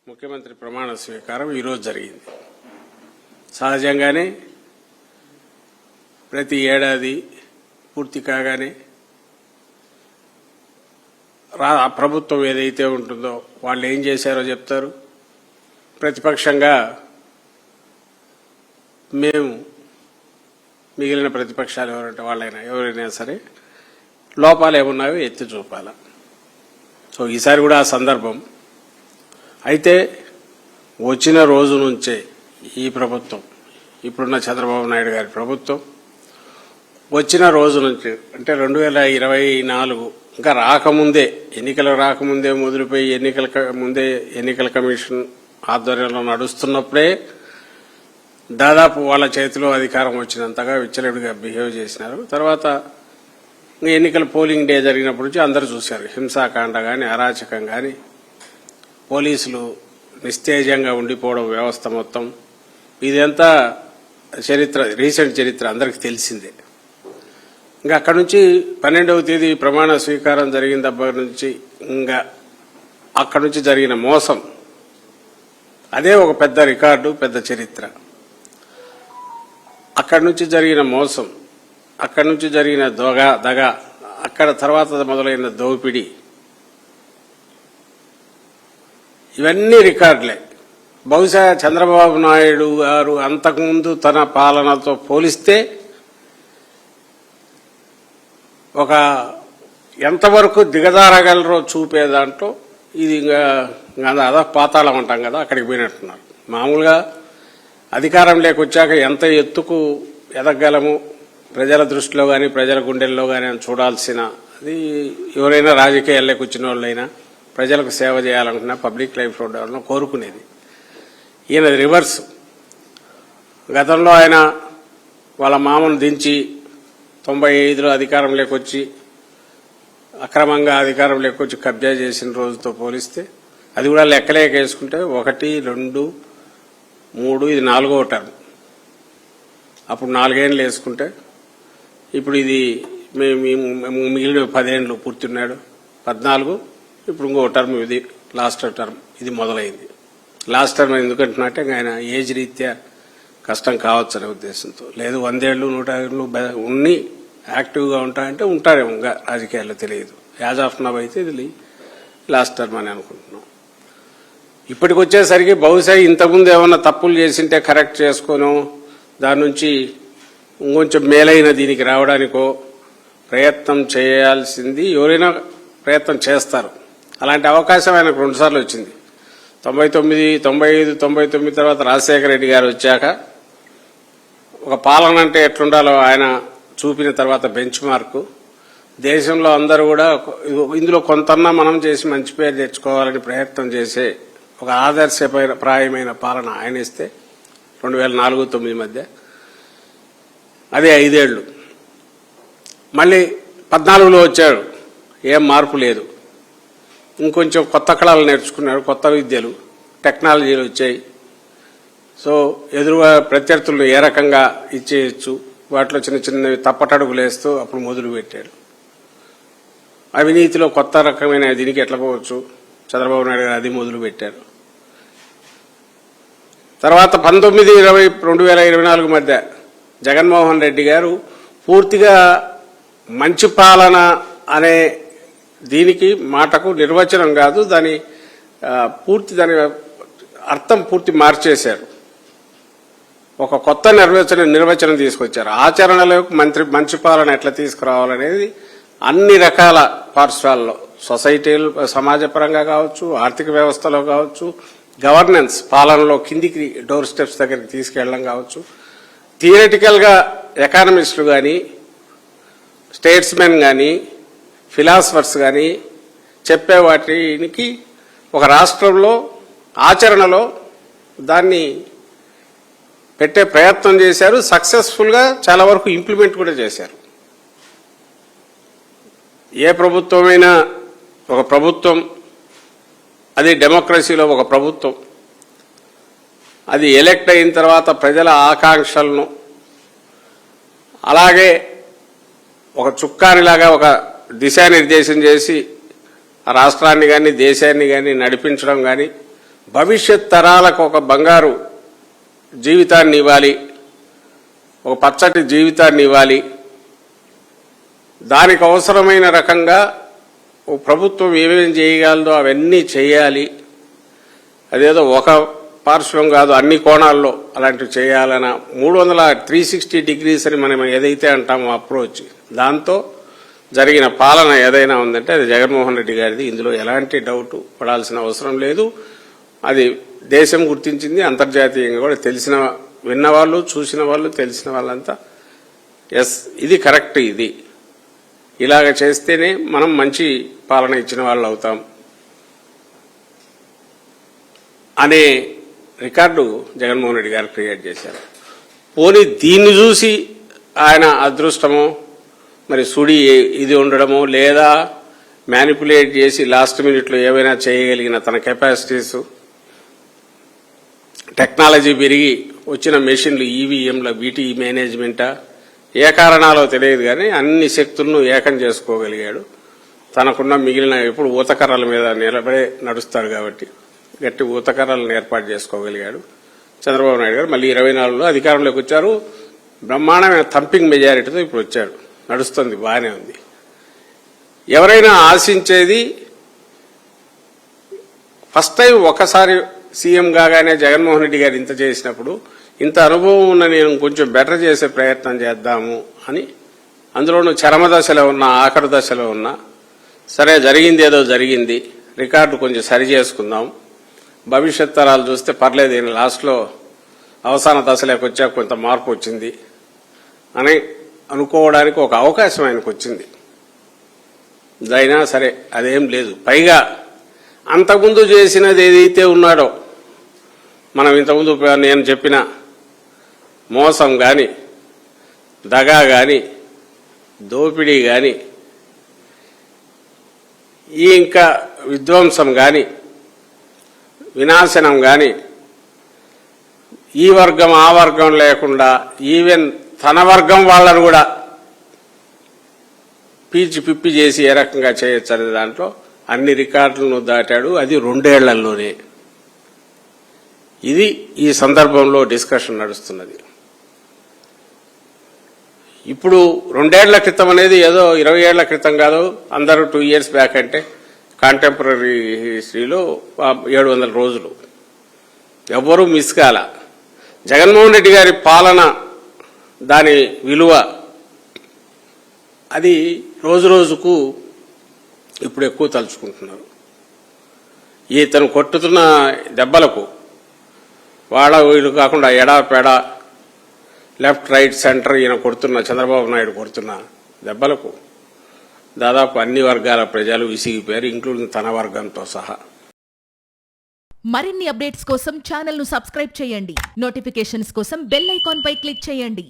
ముఖ్యమంత్రి ప్రమాణ స్వీకారం ఈరోజు జరిగింది. సహజంగానే ప్రతి ఏడాది పూర్తి కాగానే ప్రభుత్వం ఏదైతే ఉంటుందో వాళ్ళు ఏం చేశారో చెప్తారు. ప్రతిపక్షంగా మేము మిగిలిన ప్రతిపక్షాలు ఎవరైనా సరే లోపాలు ఏమున్నాయో ఎత్తి చూపాల. సో ఈసారి కూడా ఆ సందర్భం. అయితే వచ్చిన రోజు నుంచే ఈ ప్రభుత్వం, ఇప్పుడున్న చంద్రబాబు నాయుడు గారి ప్రభుత్వం వచ్చిన రోజు నుంచి అంటే 2024 ఇంకా రాకముందే, ఎన్నికలు రాకముందే మొదలుపోయి ఎన్నికల కమిషన్ ఆధ్వర్యంలో నడుస్తున్నప్పుడే దాదాపు వాళ్ళ చేతిలో అధికారం వచ్చినంతగా విచ్చలవిడిగా బిహేవ్ చేసినారు. తర్వాత ఎన్నికల పోలింగ్ డే జరిగినప్పటి నుంచి అందరూ చూశారు. హింసాకాండ కానీ, అరాచకం కానీ, పోలీసులు నిస్తేజంగా ఉండిపోవడం, వ్యవస్థ మొత్తం ఇదంతా చరిత్ర, రీసెంట్ చరిత్ర అందరికి తెలిసిందే. ఇంకా అక్కడి నుంచి 12వ తేదీ ప్రమాణ స్వీకారం జరిగిన దగ్గర నుంచి ఇంకా అక్కడి నుంచి జరిగిన మోసం, అదే ఒక పెద్ద రికార్డు, పెద్ద చరిత్ర. అక్కడి నుంచి జరిగిన మోసం, అక్కడి నుంచి జరిగిన దగ, అక్కడ తర్వాత మొదలైన దోపిడీ, ఇవన్నీ రికార్డులే. బహుశా చంద్రబాబు నాయుడు గారు అంతకుముందు తన పాలనతో పోలిస్తే ఒక ఎంతవరకు దిగజారగలరో చూపే దాంట్లో ఇది అదా పాతాళం అంటాం కదా, అక్కడికి పోయినట్టున్నారు. మామూలుగా అధికారం లేకొచ్చాక ఎంత ఎత్తుకు ఎదగలము ప్రజల దృష్టిలో కానీ, ప్రజల గుండెల్లో కానీ అని చూడాల్సిన అది ఎవరైనా రాజకీయాల్లోకి వచ్చిన వాళ్ళైనా, ప్రజలకు సేవ చేయాలనుకున్నా, పబ్లిక్ లైఫ్ లో కోరుకునేది. ఈయనది రివర్స్. గతంలో ఆయన వాళ్ళ మామను దించి 95లో అధికారంలోకి వచ్చి అక్రమంగా అధికారంలోకి వచ్చి కబ్జా చేసిన రోజుతో పోలిస్తే అది కూడా లెక్కలేక వేసుకుంటే 1, 2, 3 ఇది 4వ టర్మ్. అప్పుడు 4 ఏళ్ళు వేసుకుంటే ఇప్పుడు ఇది మిగిలిన 10 ఏళ్ళు పూర్తున్నాడు. 14, ఇప్పుడు ఇంకో టర్మ్, ఇది లాస్ట్ టర్మ్, ఇది మొదలైంది. లాస్ట్ టర్మ్ ఎందుకంటున్నట్టే ఆయన ఏజ్ రీత్యా కష్టం కావచ్చు అనే ఉద్దేశంతో. లేదు 100 ఏళ్ళు 100 ఏళ్ళు ఉండి యాక్టివ్గా ఉంటాయంటే ఉంటారేమో, ఇంకా రాజకీయాల్లో తెలియదు. యాజ్ ఆఫ్ నవ్ అయితే ఇది లాస్ట్ టర్మ్ అని అనుకుంటున్నాం. ఇప్పటికి వచ్చేసరికి బహుశా ఇంతకుముందు ఏమన్నా తప్పులు చేసింటే కరెక్ట్ చేసుకోనో, దాని నుంచి ఇంకొంచెం మేలైన దీనికి రావడానికో ప్రయత్నం చేయాల్సింది. ఎవరైనా ప్రయత్నం చేస్తారు. అలాంటి అవకాశం ఆయనకు 2 సార్లు వచ్చింది. 99, 95, 99 తర్వాత రాజశేఖర రెడ్డి గారు వచ్చాక ఒక పాలన అంటే ఎట్లుండాలో ఆయన చూపిన తర్వాత బెంచ్ మార్కు. దేశంలో అందరూ కూడా ఇందులో కొంతన్నా మనం చేసి మంచి పేరు తెచ్చుకోవాలని ప్రయత్నం చేసే ఒక ఆదర్శప్రాయమైన పాలన ఆయన ఇస్తే 2004-09 మధ్య అదే 5 ఏళ్లు. మళ్ళీ 14లో వచ్చాడు, ఏం మార్పు లేదు. ఇంకొంచెం కొత్త కళలు నేర్చుకున్నాడు, కొత్త విద్యలు, టెక్నాలజీలు వచ్చాయి. సో ఎదురుగా ప్రత్యర్థులను ఏ రకంగా ఇచ్చేయచ్చు, వాటిలో చిన్న చిన్నవి తప్పటడుగులు వేస్తూ అప్పుడు మొదలు పెట్టాడు. అవినీతిలో కొత్త రకమైన దీనికి ఎట్లా పోవచ్చు, చంద్రబాబు నాయుడు గారు అది మొదలు పెట్టారు. తర్వాత 19-20-2024 మధ్య జగన్మోహన్ రెడ్డి గారు పూర్తిగా మంచి పాలన అనే దీనికి మాటకు నిర్వచనం కాదు, దాని అర్థం పూర్తి మార్చేశారు. ఒక కొత్త నిర్వచనం తీసుకొచ్చారు. ఆచరణలోకి మంచి పాలన ఎట్లా తీసుకురావాలనేది అన్ని రకాల పార్శ్వాల్లో, సొసైటీలు సమాజపరంగా కావచ్చు, ఆర్థిక వ్యవస్థలో కావచ్చు, గవర్నెన్స్ పాలనలో కిందికి డోర్ స్టెప్స్ దగ్గరికి తీసుకెళ్లడం కావచ్చు, థియరిటికల్ గా ఎకానమిస్టులు కానీ, స్టేట్స్మెన్ కానీ, ఫిలాసఫర్స్ కానీ చెప్పే వాటికి ఒక రాష్ట్రంలో ఆచరణలో దాన్ని పెట్టే ప్రయత్నం చేశారు. సక్సెస్ఫుల్ గా చాలా వరకు ఇంప్లిమెంట్ కూడా చేశారు. ఏ ప్రభుత్వమైనా ఒక ప్రభుత్వం, అది డెమోక్రసీలో ఒక ప్రభుత్వం, అది ఎలక్ట్ అయిన తర్వాత ప్రజల ఆకాంక్షలను అలాగే ఒక చుక్కానిలాగా ఒక దిశానిర్దేశం చేసి ఆ రాష్ట్రాన్ని కానీ దేశాన్ని కానీ నడిపించడం కానీ భవిష్యత్ తరాలకు ఒక బంగారు జీవితాన్ని ఇవ్వాలి, ఒక పచ్చటి జీవితాన్ని ఇవ్వాలి. దానికి అవసరమైన రకంగా ఓ ప్రభుత్వం ఏమేమి చేయగలదో అవన్నీ చేయాలి. అదేదో ఒక పార్శ్వం కాదు, అన్ని కోణాల్లో అలాంటివి చేయాలన్న 360 డిగ్రీస్ అని మనం ఏదైతే అంటామో అప్రోచ్, దాంతో జరిగిన పాలన ఏదైనా ఉందంటే అది జగన్మోహన్ రెడ్డి గారిది. ఇందులో ఎలాంటి డౌట్ పడాల్సిన అవసరం లేదు. అది దేశం గుర్తించింది, అంతర్జాతీయంగా కూడా తెలిసిన విన్నవాళ్ళు, చూసిన వాళ్ళు, తెలిసిన వాళ్ళంతా ఎస్ ఇది కరెక్ట్, ఇది ఇలాగ చేస్తేనే మనం మంచి పాలన ఇచ్చిన వాళ్ళు అవుతాం అనే రికార్డు జగన్మోహన్ రెడ్డి గారు క్రియేట్ చేశారు. పోనీ దీన్ని చూసి ఆయన అదృష్టమో మరి సుడి ఇది ఉండడమో లేదా మ్యానిపులేట్ చేసి లాస్ట్ మినిట్లో ఏమైనా చేయగలిగిన తన కెపాసిటీస్, టెక్నాలజీ పెరిగి వచ్చిన మెషిన్లు, ఈవీఎంల వీటి మేనేజ్మెంటా ఏ కారణాలో తెలియదు కానీ అన్ని శక్తులను ఏకం చేసుకోగలిగాడు. తనకున్న మిగిలిన ఎప్పుడు ఊతకర్రల మీద నిలబడే నడుస్తాడు కాబట్టి గట్టి ఊతకర్రలను ఏర్పాటు చేసుకోగలిగాడు చంద్రబాబు నాయుడు గారు. మళ్ళీ 24లో అధికారంలోకి వచ్చారు. బ్రహ్మాండమైన థంపింగ్ మెజారిటీతో ఇప్పుడు వచ్చాడు, నడుస్తుంది, బాగానే ఉంది. ఎవరైనా ఆశించేది ఫస్ట్ టైం ఒకసారి సీఎం కాగానే జగన్మోహన్ రెడ్డి గారు ఇంత చేసినప్పుడు ఇంత అనుభవం ఉన్న నేను కొంచెం బెటర్ చేసే ప్రయత్నం చేద్దాము అని, అందులోనూ చరమ దశలో ఉన్న, ఆఖరి దశలో ఉన్న, సరే జరిగింది ఏదో జరిగింది, రికార్డు కొంచెం సరి చేసుకుందాం, భవిష్యత్ తరాలు చూస్తే పర్లేదు, ఈయన లాస్ట్లో అవసాన దశలోకి వచ్చాక కొంత మార్పు వచ్చింది అని అనుకోవడానికి ఒక అవకాశం ఆయనకు వచ్చింది. అయినా సరే అదేం లేదు. పైగా అంతకుముందు చేసినది ఏదైతే ఉన్నాడో, మనం ఇంతకుముందు నేను చెప్పిన మోసం కానీ, దగా కానీ, దోపిడీ కానీ, ఈ ఇంకా విధ్వంసం కానీ, వినాశనం కానీ, ఈ వర్గం ఆ వర్గం లేకుండా ఈవెన్ తన వర్గం వాళ్ళను కూడా పీల్చి పిప్పి చేసి ఏ రకంగా చేయొచ్చు అనే దాంట్లో అన్ని రికార్డులను దాటాడు. అది 2 ఏళ్లలోనే. ఇది ఈ సందర్భంలో డిస్కషన్ నడుస్తున్నది. ఇప్పుడు 2 ఏళ్ల క్రితం అనేది ఏదో 20 ఏళ్ల క్రితం కాదు, అందరూ 2 years బ్యాక్ అంటే కాంటెంపరీ హిస్టరీలో 700 రోజులు ఎవ్వరూ మిస్ కాల. జగన్మోహన్ రెడ్డి గారి పాలన, దాని విలువ అది రోజు రోజుకు ఇప్పుడు ఎక్కువ తలుచుకుంటున్నారు. ఇతను కొట్టుతున్న దెబ్బలకు వాళ్ళ వీళ్ళు కాకుండా ఎడాపెడా లెఫ్ట్ రైట్ సెంటర్ ఈయన కొడుతున్న చంద్రబాబు నాయుడు కొడుతున్న దెబ్బలకు దాదాపు అన్ని వర్గాల ప్రజలు విసిగిపోయారు, ఇంక్లూడింగ్ తన వర్గంతో సహా. మరిన్ని అప్డేట్స్ కోసం ఛానల్ ను సబ్స్క్రైబ్ చేయండి. నోటిఫికేషన్స్ కోసం బెల్ ఐకాన్ పై క్లిక్ చేయండి.